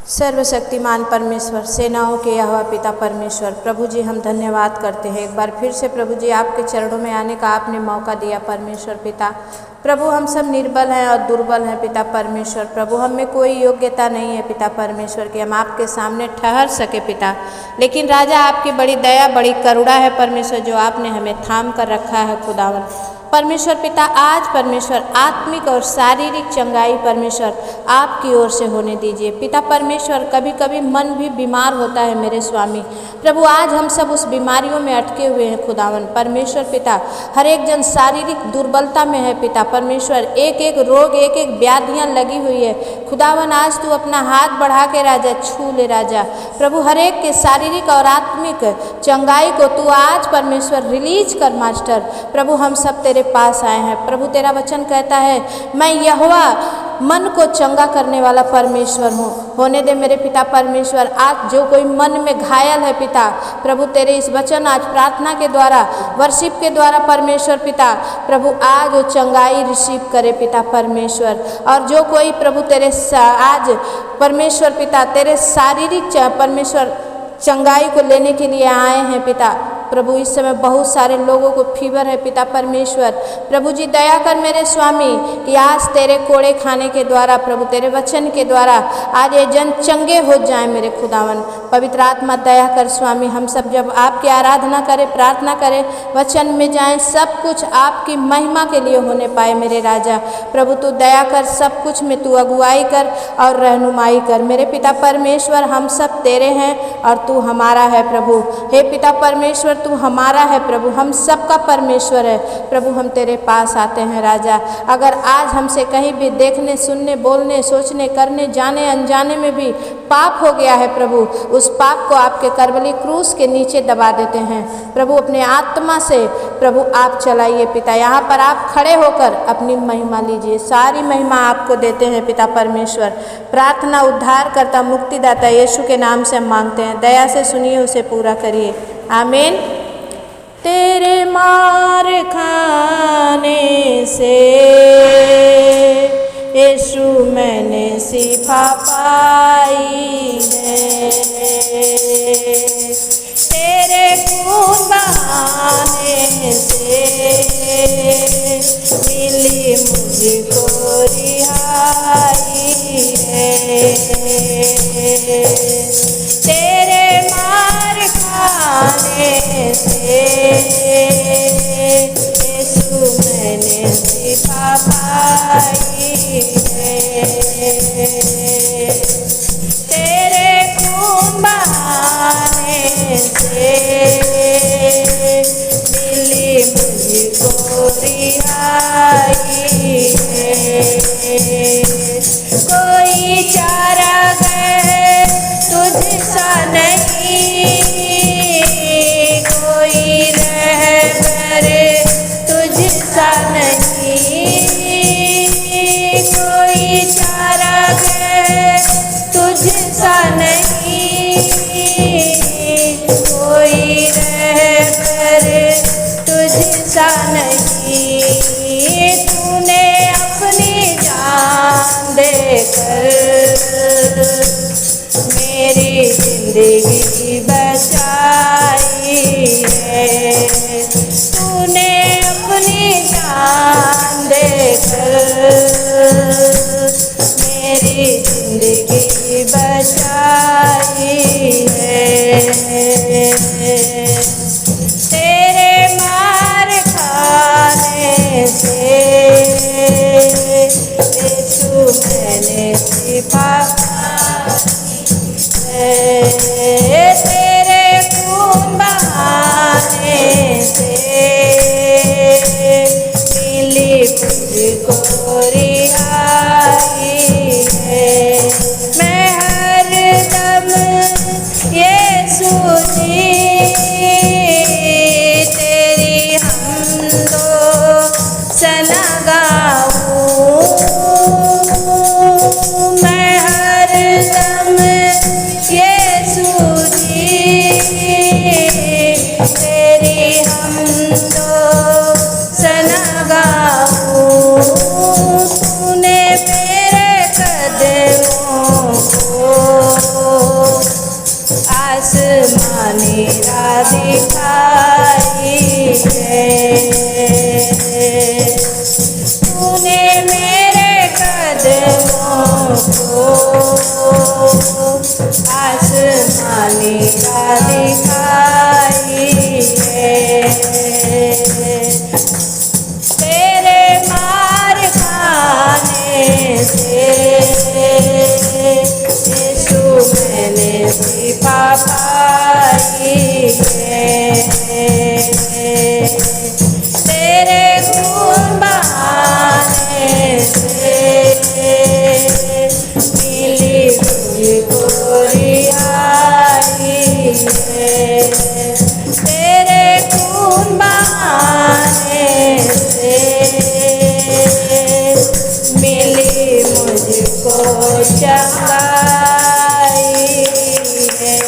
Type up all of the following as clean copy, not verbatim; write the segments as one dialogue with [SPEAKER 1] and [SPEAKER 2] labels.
[SPEAKER 1] सर्वशक्तिमान परमेश्वर, सेनाओं के यहोवा पिता परमेश्वर, प्रभु जी हम धन्यवाद करते हैं एक बार फिर से प्रभु जी आपके चरणों में आने का आपने मौका दिया परमेश्वर पिता। प्रभु हम सब निर्बल हैं और दुर्बल हैं पिता परमेश्वर। प्रभु हम में कोई योग्यता नहीं है पिता परमेश्वर कि हम आपके सामने ठहर सके पिता, लेकिन राजा आपकी बड़ी दया बड़ी करुणा है परमेश्वर, जो आपने हमें थाम कर रखा है खुदावन परमेश्वर पिता। आज परमेश्वर आत्मिक और शारीरिक चंगाई परमेश्वर आपकी ओर से होने दीजिए पिता परमेश्वर। कभी कभी मन भी बीमार होता है मेरे स्वामी प्रभु, आज हम सब उस बीमारियों में अटके हुए हैं खुदावन परमेश्वर पिता। हर एक जन शारीरिक दुर्बलता में है पिता परमेश्वर, एक एक रोग एक एक व्याधियाँ लगी हुई है खुदावन। आज तू अपना हाथ बढ़ा के राजा छू ले राजा प्रभु, हर एक के शारीरिक और आत्मिक चंगाई को तू आज परमेश्वर रिलीज कर मास्टर प्रभु। हम सब तेरे पास आए हैं प्रभु, तेरा वचन कहता है मैं यहोवा मन को चंगा करने वाला परमेश्वर हूँ। होने दे मेरे पिता परमेश्वर, आज जो कोई मन में घायल है पिता प्रभु, तेरे इस वचन आज प्रार्थना के द्वारा वर्शिप के द्वारा परमेश्वर पिता प्रभु आज वो चंगाई रिसीव करे पिता परमेश्वर। और जो कोई प्रभु तेरे आज परमेश्वर पिता तेरे शारीरिक परमेश्वर चंगाई को लेने के लिए आए हैं पिता प्रभु, इस समय बहुत सारे लोगों को फीवर है पिता परमेश्वर। प्रभु जी दया कर मेरे स्वामी कि आज तेरे कोड़े खाने के द्वारा प्रभु तेरे वचन के द्वारा आज ये जन चंगे हो जाएं मेरे खुदावन। पवित्र आत्मा दया कर स्वामी, हम सब जब आपकी आराधना करें प्रार्थना करें वचन में जाएं, सब कुछ आपकी महिमा के लिए होने पाए मेरे राजा प्रभु। तू दया कर, सब कुछ में तू अगुवाई कर और रहनुमाई कर मेरे पिता परमेश्वर। हम सब तेरे हैं और तू हमारा है प्रभु। हे पिता परमेश्वर तू हमारा है प्रभु, हम सबका परमेश्वर है प्रभु। हम तेरे पास आते हैं राजा, अगर आज हमसे कहीं भी देखने सुनने बोलने सोचने करने जाने अनजाने में भी पाप हो गया है प्रभु, उस पाप को आपके करबली क्रूस के नीचे दबा देते हैं प्रभु। अपने आत्मा से प्रभु आप चलाइए पिता, यहाँ पर आप खड़े होकर अपनी महिमा लीजिए। सारी महिमा आपको देते हैं पिता परमेश्वर। प्रार्थना उद्धार करता मुक्तिदाता यीशु के नाम से हम मांगते हैं, दया से सुनिए उसे पूरा करिए, आमीन। तेरे मार खाने से यीशु मैंने शिफा पाई है, तेरे खून बहाने से मिली मुझको रिहाई है, तेरे मार खाने से यीशु मैंने शिफा पाई है, तेरे खून बहाने से मिली मुझको रिहाई है। कोई चारा है तुझसा नहीं, कोई रहबर तुझसा नहीं, कोई चारा है तुझसा नहीं, कोई रहबर तुझसा नहीं। तूने अपनी जान देकर मेरी जिंदगी बचाई है, तूने अपनी जान देकर मेरी जिंदगी बचाई है, तेरे मार खाने से यीशु मैंने शिफा पाई है। कृपा पाई है। तेरे गुण बहाने से मिली मुझको रिहाई है। तेरे गुण बहाने से मिली मुझको चंगाई है।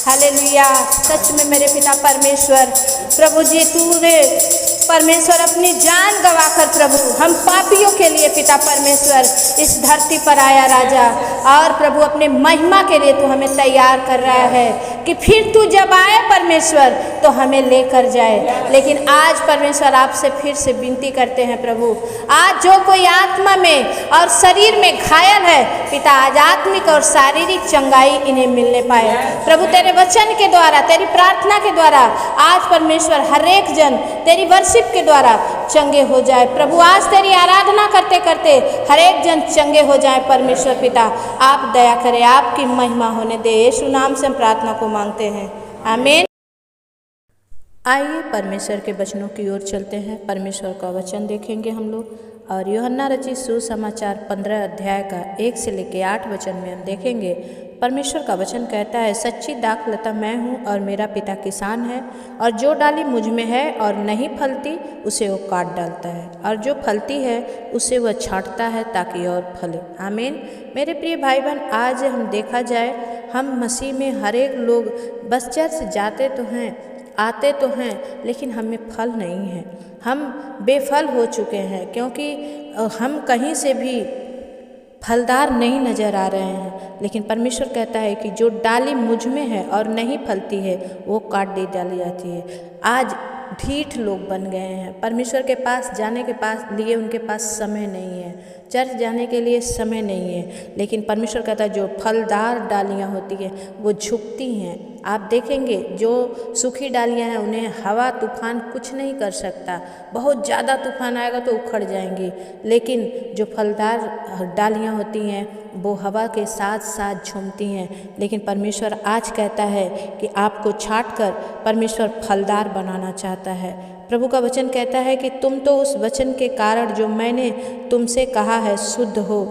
[SPEAKER 1] हालेलुया। सच में मेरे पिता परमेश्वर, प्रभु जी तूने परमेश्वर अपनी जान गवाकर प्रभु हम पापियों के लिए पिता परमेश्वर इस धरती पर आया राजा, और प्रभु अपने महिमा के लिए तू हमें तैयार कर रहा है कि फिर तू जब आए परमेश्वर तो हमें लेकर जाए। लेकिन आज परमेश्वर आपसे फिर से विनती करते हैं प्रभु, आज जो कोई आत्मा में और शरीर में घायल है पिता, आज आत्मिक और शारीरिक चंगाई इन्हें मिलने पाए प्रभु। तेरे वचन के द्वारा, तेरी प्रार्थना के द्वारा आज परमेश्वर हर एक जन तेरी वर्शिप के द्वारा चंगे हो जाए प्रभु। आज तेरी आराधना करते करते हर एक जन चंगे हो जाए परमेश्वर पिता। आप दया करें, आपकी महिमा होने दे। यीशु नाम से हम प्रार्थना को मांगते हैं, आमीन। आइए परमेश्वर के वचनों की ओर चलते हैं। परमेश्वर का वचन देखेंगे हम लोग, और यूहन्ना रचित सुसमाचार 15 अध्याय का 1 से लेकर 8 वचन में हम देखेंगे। परमेश्वर का वचन कहता है, सच्ची दाखलता मैं हूँ और मेरा पिता किसान है, और जो डाली मुझ में है और नहीं फलती उसे वो काट डालता है, और जो फलती है उसे वह छांटता है ताकि और फले। आमीन। मेरे प्रिय भाई बहन, आज हम देखा जाए, हम मसीह में हर एक लोग बस चर्च जाते तो हैं, आते तो हैं, लेकिन हमें फल नहीं है। हम बेफल हो चुके हैं, क्योंकि हम कहीं से भी फलदार नहीं नज़र आ रहे हैं। लेकिन परमेश्वर कहता है कि जो डाली मुझ में है और नहीं फलती है वो काट दी डाली जाती है। आज ढीठ लोग बन गए हैं, परमेश्वर के पास जाने के लिए उनके पास समय नहीं है, चर्च जाने के लिए समय नहीं है। लेकिन परमेश्वर कहता है जो फलदार डालियाँ होती हैं वो झुकती हैं। आप देखेंगे जो सूखी डालियाँ हैं उन्हें हवा तूफान कुछ नहीं कर सकता, बहुत ज़्यादा तूफान आएगा तो उखड़ जाएंगी। लेकिन जो फलदार डालियाँ होती हैं वो हवा के साथ साथ झूमती हैं। लेकिन परमेश्वर आज कहता है कि आपको छांट कर परमेश्वर फलदार बनाना चाहता है। प्रभु का वचन कहता है कि तुम तो उस वचन के कारण जो मैंने तुमसे कहा है शुद्ध हो।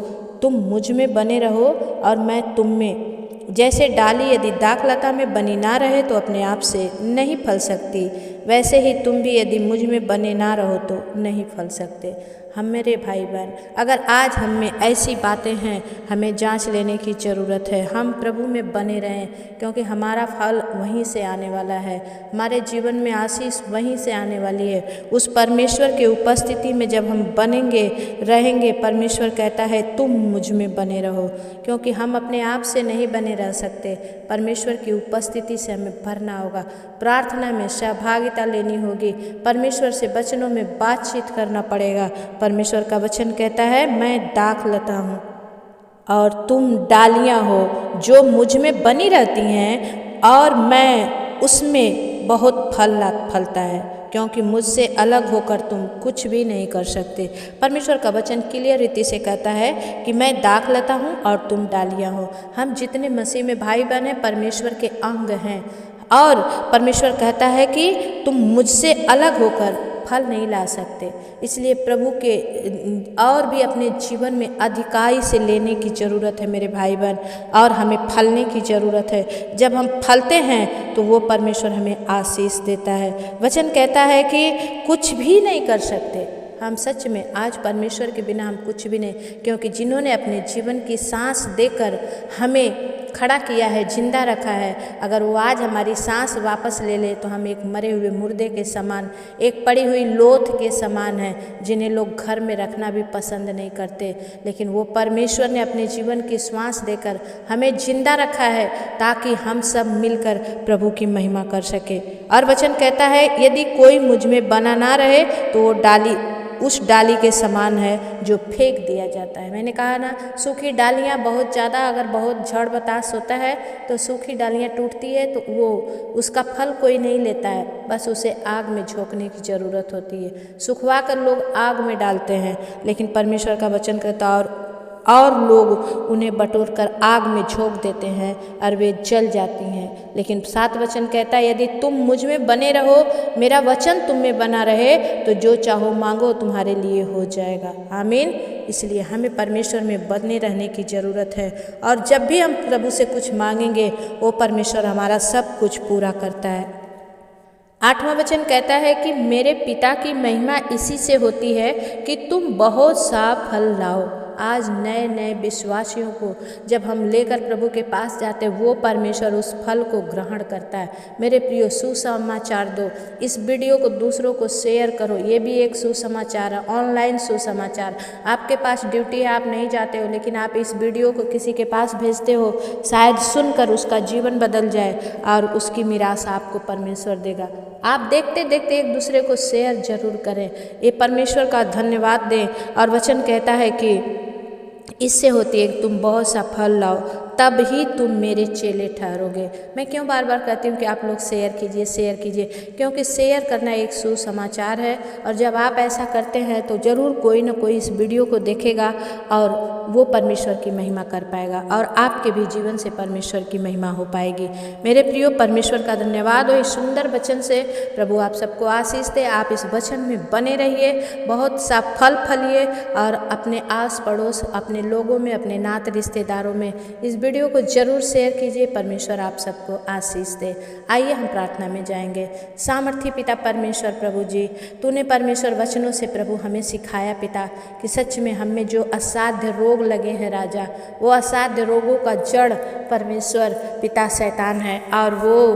[SPEAKER 1] तुम मुझ में बने रहो और मैं तुम में। जैसे डाली यदि दाखलता में बनी ना रहे तो अपने आप से नहीं फल सकती, वैसे ही तुम भी यदि मुझ में बने ना रहो तो नहीं फल सकते। हम मेरे भाई बहन, अगर आज हम में ऐसी बातें हैं, हमें जांच लेने की ज़रूरत है। हम प्रभु में बने रहें, क्योंकि हमारा फल वहीं से आने वाला है, हमारे जीवन में आशीष वहीं से आने वाली है। उस परमेश्वर की उपस्थिति में जब हम बनेंगे रहेंगे, परमेश्वर कहता है तुम मुझ में बने रहो, क्योंकि हम अपने आप से नहीं बने रह सकते। परमेश्वर की उपस्थिति से हमें भरना होगा, प्रार्थना में सहभागिता लेनी होगी, परमेश्वर से वचनों में बातचीत करना पड़ेगा। परमेश्वर का वचन कहता है मैं दाखलता हूँ और तुम डालियाँ हो जो मुझ में बनी रहती हैं, और मैं उसमें बहुत फलता है, क्योंकि मुझसे अलग होकर तुम कुछ भी नहीं कर सकते। परमेश्वर का वचन क्लियर रीति से कहता है कि मैं दाखलता हूँ और तुम डालियाँ हो। हम जितने मसीह में भाई बहन हैं परमेश्वर के अंग हैं, और परमेश्वर कहता है कि तुम मुझसे अलग होकर फल नहीं ला सकते। इसलिए प्रभु के और भी अपने जीवन में अधिकाई से लेने की ज़रूरत है मेरे भाई बहन, और हमें फलने की ज़रूरत है। जब हम फलते हैं तो वो परमेश्वर हमें आशीष देता है। वचन कहता है कि कुछ भी नहीं कर सकते हम। सच में आज परमेश्वर के बिना हम कुछ भी नहीं, क्योंकि जिन्होंने अपने जीवन की सांस देकर हमें खड़ा किया है, जिंदा रखा है, अगर वो आज हमारी सांस वापस ले ले तो हम एक मरे हुए मुर्दे के समान, एक पड़ी हुई लोथ के समान हैं, जिन्हें लोग घर में रखना भी पसंद नहीं करते। लेकिन वो परमेश्वर ने अपने जीवन की श्वास देकर हमें जिंदा रखा है, ताकि हम सब मिलकर प्रभु की महिमा कर सके। और वचन कहता है यदि कोई मुझ में बना ना रहे तो वो डाली उस डाली के समान है जो फेंक दिया जाता है। मैंने कहा ना, सूखी डालियाँ बहुत ज़्यादा अगर बहुत झड़ बतास होता है तो सूखी डालियाँ टूटती है, तो वो उसका फल कोई नहीं लेता है, बस उसे आग में झोंकने की ज़रूरत होती है। सुखवा कर लोग आग में डालते हैं, लेकिन परमेश्वर का वचन कहता और और लोग उन्हें बटोर कर आग में झोंक देते हैं और वे जल जाती हैं। लेकिन 7 वचन कहता है, यदि तुम मुझ में बने रहो, मेरा वचन तुम में बना रहे, तो जो चाहो मांगो तुम्हारे लिए हो जाएगा। आमीन। इसलिए हमें परमेश्वर में बने रहने की ज़रूरत है, और जब भी हम प्रभु से कुछ मांगेंगे वो परमेश्वर हमारा सब कुछ पूरा करता है। 8वां वचन कहता है कि मेरे पिता की महिमा इसी से होती है कि तुम बहुत सा फल लाओ। आज नए नए विश्वासियों को जब हम लेकर प्रभु के पास जाते हैं, वो परमेश्वर उस फल को ग्रहण करता है। मेरे प्रियो, सुसमाचार दो, इस वीडियो को दूसरों को शेयर करो। ये भी एक सुसमाचार है, ऑनलाइन सुसमाचार। आपके पास ड्यूटी है, आप नहीं जाते हो, लेकिन आप इस वीडियो को किसी के पास भेजते हो, शायद सुनकर उसका जीवन बदल जाए और उसकी मीरास आपको परमेश्वर देगा। आप देखते देखते एक दूसरे को शेयर जरूर करें। ये परमेश्वर का धन्यवाद दें। और वचन कहता है कि इससे होती है कि तुम बहुत सा फल लाओ, तब ही तुम मेरे चेले ठहरोगे। मैं क्यों बार बार कहती हूँ कि आप लोग शेयर कीजिए, शेयर कीजिए, क्योंकि शेयर करना एक सुसमाचार है। और जब आप ऐसा करते हैं तो ज़रूर कोई ना कोई इस वीडियो को देखेगा और वो परमेश्वर की महिमा कर पाएगा, और आपके भी जीवन से परमेश्वर की महिमा हो पाएगी। मेरे प्रियो, परमेश्वर का धन्यवाद हो इस सुंदर वचन से। प्रभु आप सबको आशीष दे। आप इस वचन में बने रहिए, बहुत सा फल फलिए, और अपने आस पड़ोस, अपने लोगों में, अपने नात रिश्तेदारों में इस वीडियो को जरूर शेयर कीजिए। परमेश्वर आप सबको आशीष दे। आइए हम प्रार्थना में जाएंगे। सामर्थी पिता परमेश्वर, प्रभु जी, तूने परमेश्वर वचनों से प्रभु हमें सिखाया पिता कि सच में हमें जो असाध्य रोग लगे हैं राजा, वो असाध्य रोगों का जड़ परमेश्वर पिता शैतान है, और वो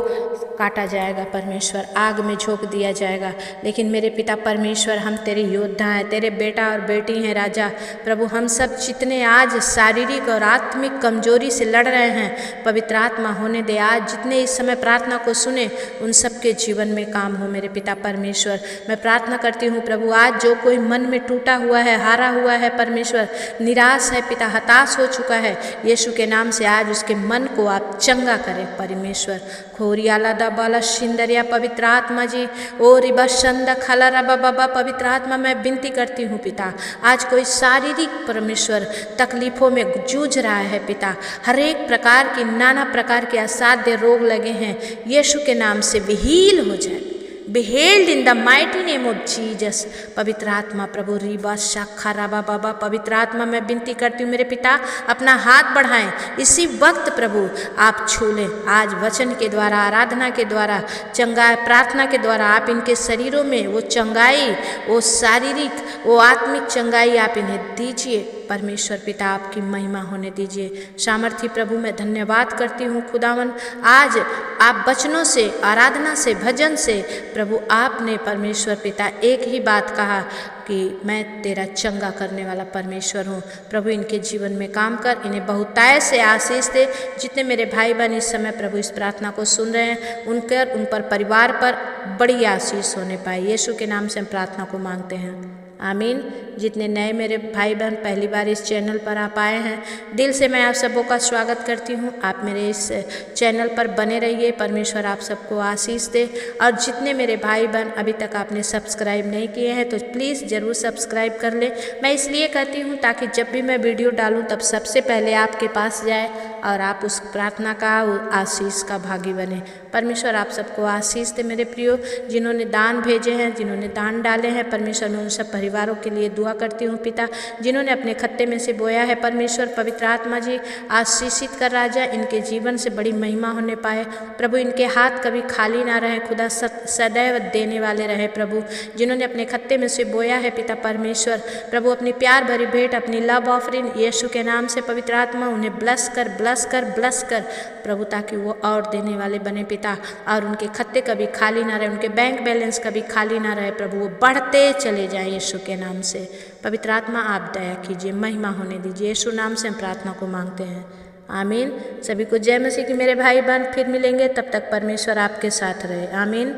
[SPEAKER 1] काटा जाएगा परमेश्वर, आग में झोंक दिया जाएगा। लेकिन मेरे पिता परमेश्वर, हम तेरे योद्धा हैं, तेरे बेटा और बेटी हैं राजा। प्रभु हम सब जितने आज शारीरिक और आत्मिक कमजोरी से लड़ रहे हैं, पवित्र आत्मा होने दे। आज जितने इस समय प्रार्थना को सुने, उन सब के जीवन में काम हो मेरे पिता परमेश्वर। मैं प्रार्थना करती हूँ प्रभु, आज जो कोई मन में टूटा हुआ है, हारा हुआ है परमेश्वर, निराश है पिता, हताश हो चुका है, यीशु के नाम से आज उसके मन को आप चंगा करें परमेश्वर। खोरियाला दबाला शिंदरिया, पवित्र आत्मा जी, ओ रिबा शंदा खला रबा बाबा, पवित्र आत्मा मैं विनती करती हूँ पिता, आज कोई शारीरिक परमेश्वर तकलीफों में जूझ रहा है पिता, हर एक प्रकार की, नाना प्रकार के असाध्य रोग लगे हैं, यीशु के नाम से विहील हो जाए, be healed in the mighty name of Jesus। पवित्र आत्मा प्रभु रीबा शाखा राबा बाबा, पवित्र आत्मा मैं विनती करती हूँ मेरे पिता, अपना हाथ बढ़ाएं इसी वक्त प्रभु, आप छू लें आज वचन के द्वारा, आराधना के द्वारा, चंगा प्रार्थना के द्वारा आप इनके शरीरों में वो चंगाई, वो शारीरिक, वो आत्मिक चंगाई आप इन्हें दीजिए परमेश्वर पिता, आपकी महिमा होने दीजिए। सामर्थी प्रभु मैं धन्यवाद करती हूँ खुदावन, आज आप वचनों से, आराधना से, भजन से प्रभु आपने परमेश्वर पिता एक ही बात कहा कि मैं तेरा चंगा करने वाला परमेश्वर हूँ। प्रभु इनके जीवन में काम कर, इन्हें बहुतायत से आशीष दे। जितने मेरे भाई बहन इस समय प्रभु इस प्रार्थना को सुन रहे हैं, उन पर परिवार पर बड़ी आशीष होने पाए, यीशु के नाम से हम प्रार्थना को मांगते हैं, आमीन। जितने नए मेरे भाई बहन पहली बार इस चैनल पर आप आए हैं, दिल से मैं आप सबों का स्वागत करती हूँ। आप मेरे इस चैनल पर बने रहिए, परमेश्वर आप सबको आशीष दे। और जितने मेरे भाई बहन अभी तक आपने सब्सक्राइब नहीं किए हैं, तो प्लीज़ ज़रूर सब्सक्राइब कर लें। मैं इसलिए कहती हूँ ताकि जब भी मैं वीडियो डालूँ तब सबसे पहले आपके पास जाए और आप उस प्रार्थना का, आशीष का भागी बने। परमेश्वर आप सबको आशीष दे मेरे प्रियो। जिन्होंने दान भेजे हैं, जिन्होंने दान डाले हैं, परमेश्वर मैं उन सब परिवारों के लिए दुआ करती हूँ पिता। जिन्होंने अपने खत्ते में से बोया है, परमेश्वर पवित्र आत्मा जी आशीषित कर राजा, इनके जीवन से बड़ी महिमा होने पाए प्रभु। इनके हाथ कभी खाली ना रहे खुदा, सदैव देने वाले रहे प्रभु। जिन्होंने अपने खत्ते में से बोया है पिता परमेश्वर, प्रभु अपनी प्यार भरी भेंट, अपनी लव ऑफरिंग यीशु के नाम से पवित्र आत्मा उन्हें ब्लस कर प्रभु, ताकि वो और देने वाले बने पिता, और उनके खत्ते कभी खाली ना रहे, उनके बैंक बैलेंस कभी खाली ना रहे प्रभु, वो बढ़ते चले जाए यीशु के नाम से। पवित्र आत्मा आप दया कीजिए, महिमा होने दीजिए, यीशु नाम से हम प्रार्थना को मांगते हैं, आमीन। सभी को जय मसीह की मेरे भाई बहन, फिर मिलेंगे, तब तक परमेश्वर आपके साथ रहे, आमीन।